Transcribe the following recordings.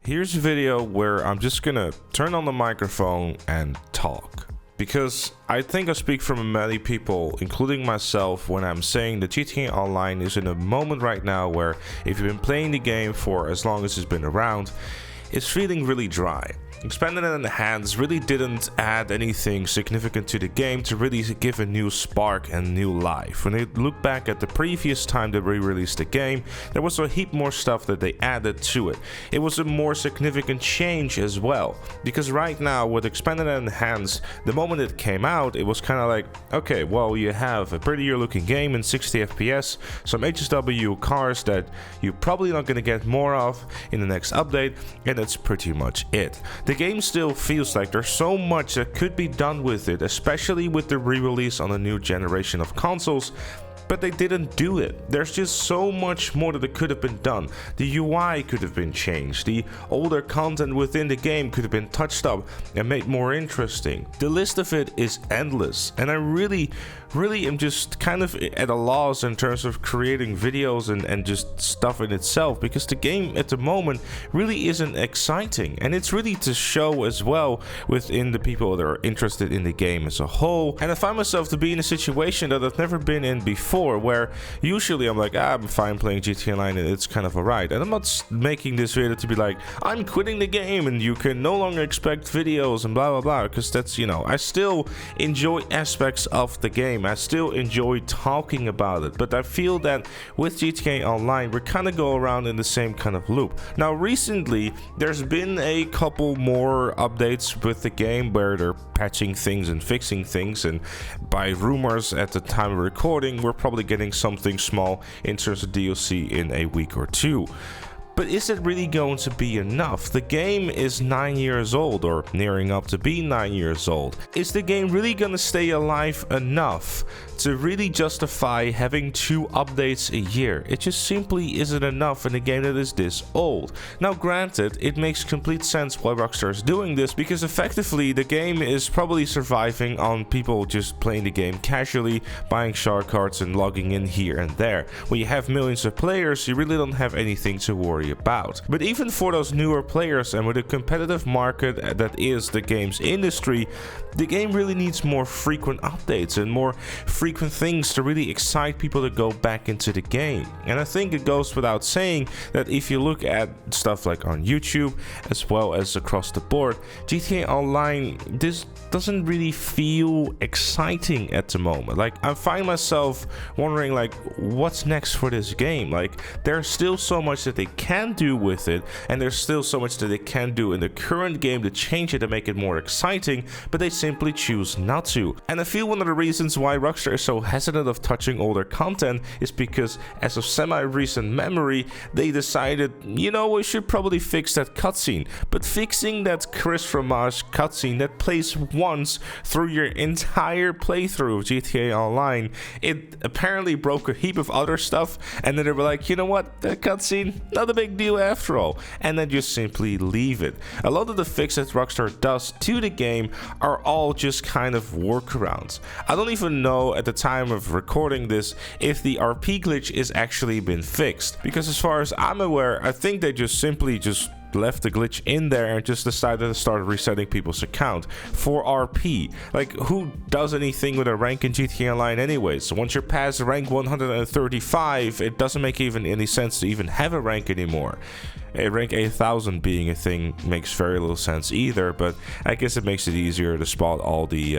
Here's a video where I'm just gonna turn on the microphone and talk. Because I think I speak for many people, including myself, when I'm saying that GTA Online is in a moment right now where if you've been playing the game for as long as it's been around, it's feeling really dry. Expanded and Enhanced really didn't add anything significant to the game to really give a new spark and new life. When they look back at the previous time they re-released the game, there was a heap more stuff that they added to it. It was a more significant change as well, because right now with Expanded and Enhanced, the moment it came out, it was kind of like, okay, well, you have a prettier looking game in 60 FPS, some HSW cars that you're probably not going to get more of in the next update, and that's pretty much it. The game still feels like there's so much that could be done with it, especially with the re-release on a new generation of consoles, but they didn't do it. There's just so much more that could have been done. The UI could have been changed, the older content within the game could have been touched up and made more interesting. The list of it is endless, and I really am just kind of at a loss in terms of creating videos and just stuff in itself, because the game at the moment really isn't exciting, and it's really to show as well within the people that are interested in the game as a whole. And I find myself to be in a situation that I've never been in before, where usually I'm like, I'm fine playing GTA Online and it's kind of alright, and I'm not making this video to be like, I'm quitting the game and you can no longer expect videos and blah blah blah, because that's, you know, I still enjoy aspects of the game. I still enjoy talking about it, but I feel that with GTA Online we're kind of go around in the same kind of loop. Now recently there's been a couple more updates with the game where they're patching things and fixing things, and by rumors at the time of recording we're probably getting something small in terms of DLC in a week or two. But is it really going to be enough? The game is 9 years old, or nearing up to be 9 years old. Is the game really gonna stay alive enough to really justify having 2 updates a year? It just simply isn't enough in a game that is this old. Now granted, it makes complete sense why Rockstar is doing this, because effectively the game is probably surviving on people just playing the game casually, buying shard cards and logging in here and there. When you have millions of players, you really don't have anything to worry about. But even for those newer players, and with a competitive market that is the games industry, the game really needs more frequent updates and more frequent things to really excite people to go back into the game. And I think it goes without saying that if you look at stuff like on YouTube as well as across the board, GTA Online, this doesn't really feel exciting at the moment. Like, I find myself wondering, like, what's next for this game? Like, there's still so much that they can do with it, and there's still so much that they can do in the current game to change it and make it more exciting, but they simply choose not to. And I feel one of the reasons why Rockstar is so hesitant of touching older content is because, as of semi-recent memory, they decided, you know, we should probably fix that cutscene. But fixing that Chris Fromage cutscene that plays once through your entire playthrough of GTA Online, it apparently broke a heap of other stuff, and then they were like, you know what, that cutscene, not a big deal after all, and then just simply leave it. A lot of the fixes Rockstar does to the game are all just kind of workarounds. I don't even know at the time of recording this if the RP glitch is actually been fixed, because as far as I'm aware, I think they just simply left the glitch in there and just decided to start resetting people's account for RP. Like, who does anything with a rank in GTA Online anyways? So once you're past rank 135, it doesn't make even any sense to even have a rank anymore. A rank 8000 being a thing makes very little sense either, but I guess it makes it easier to spot all the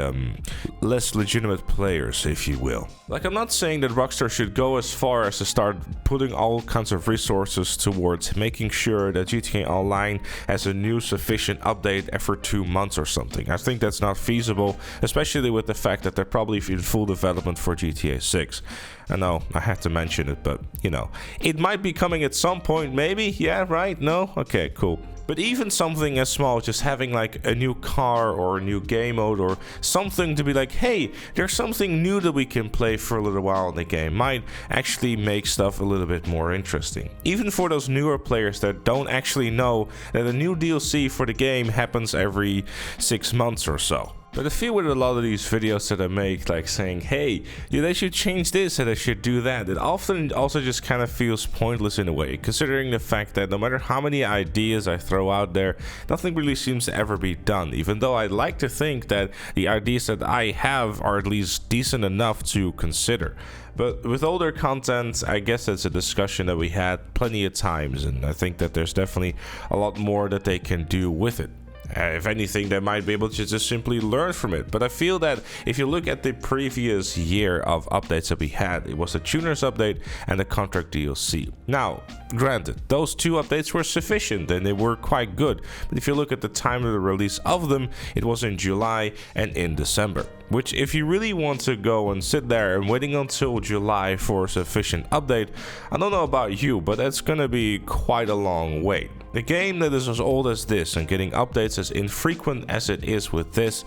less legitimate players, if you will. Like, I'm not saying that Rockstar should go as far as to start putting all kinds of resources towards making sure that GTA Online has a new sufficient update every 2 months or something. I think that's not feasible, especially with the fact that they're probably in full development for GTA 6. I know, I had to mention it, but, you know, it might be coming at some point, maybe? Yeah, right? No? Okay, cool. But even something as small, just having like a new car or a new game mode or something to be like, hey, there's something new that we can play for a little while in the game, might actually make stuff a little bit more interesting. Even for those newer players that don't actually know that a new DLC for the game happens every 6 months or so. But I feel with a lot of these videos that I make, like saying, hey, yeah, they should change this and they should do that, it often also just kind of feels pointless in a way, considering the fact that no matter how many ideas I throw out there, nothing really seems to ever be done, even though I'd like to think that the ideas that I have are at least decent enough to consider. But with older content, I guess that's a discussion that we had plenty of times, and I think that there's definitely a lot more that they can do with it. If anything, they might be able to just simply learn from it. But I feel that if you look at the previous year of updates that we had, it was the Tuners update and the Contract DLC. Now, granted, those two updates were sufficient and they were quite good. But if you look at the time of the release of them, it was in July and in December. Which, if you really want to go and sit there and waiting until July for a sufficient update, I don't know about you, but that's gonna be quite a long wait. A game that is as old as this and getting updates as infrequent as it is with this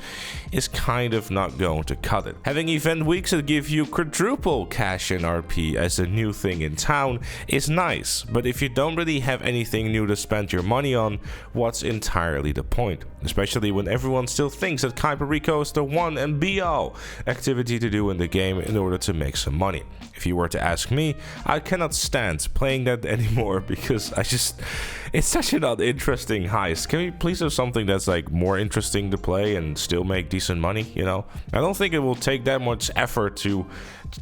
is kind of not going to cut it. Having event weeks that give you quadruple cash in RP as a new thing in town is nice, but if you don't really have anything new to spend your money on, what's entirely the point? Especially when everyone still thinks that Kyberiko is the one and be all activity to do in the game in order to make some money. If you were to ask me, I cannot stand playing that anymore because it's such an uninteresting heist. Can we please have something that's like more interesting to play and still make decent money, you know? I don't think it will take that much effort to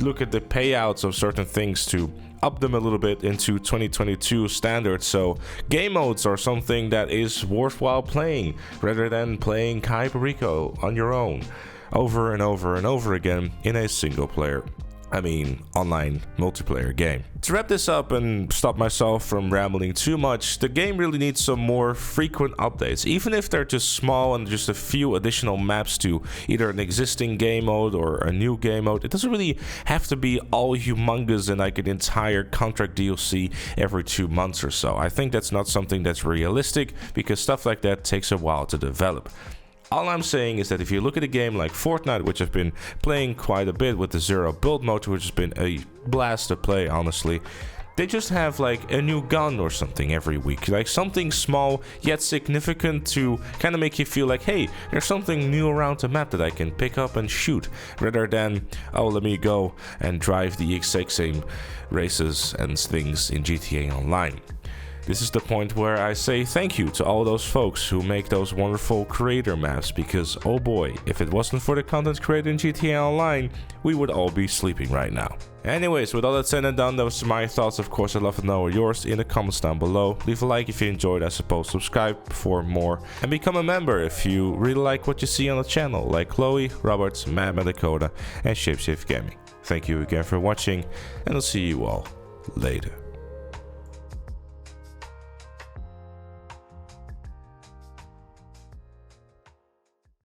look at the payouts of certain things to up them a little bit into 2022 standards, so game modes are something that is worthwhile playing rather than playing Kyberiko on your own over and over and over again in a single player, online multiplayer game. To wrap this up and stop myself from rambling too much, the game really needs some more frequent updates, even if they're just small and just a few additional maps to either an existing game mode or a new game mode. It doesn't really have to be all humongous and like an entire Contract DLC every 2 months or so. I think that's not something that's realistic because stuff like that takes a while to develop. All I'm saying is that if you look at a game like Fortnite, which I've been playing quite a bit with the Zero build mode, which has been a blast to play, honestly, they just have like a new gun or something every week, like something small yet significant to kind of make you feel like, hey, there's something new around the map that I can pick up and shoot, rather than, oh, let me go and drive the exact same races and things in GTA Online. This is the point where I say thank you to all those folks who make those wonderful creator maps, because oh boy, if it wasn't for the content created in GTA Online, we would all be sleeping right now. Anyways, with all that said and done, those are my thoughts. Of course, I'd love to know yours in the comments down below. Leave a like if you enjoyed, I suppose, subscribe for more, and become a member if you really like what you see on the channel, like Chloe, Roberts, Madman Dakota, and Shapeshift Gaming. Thank you again for watching, and I'll see you all later.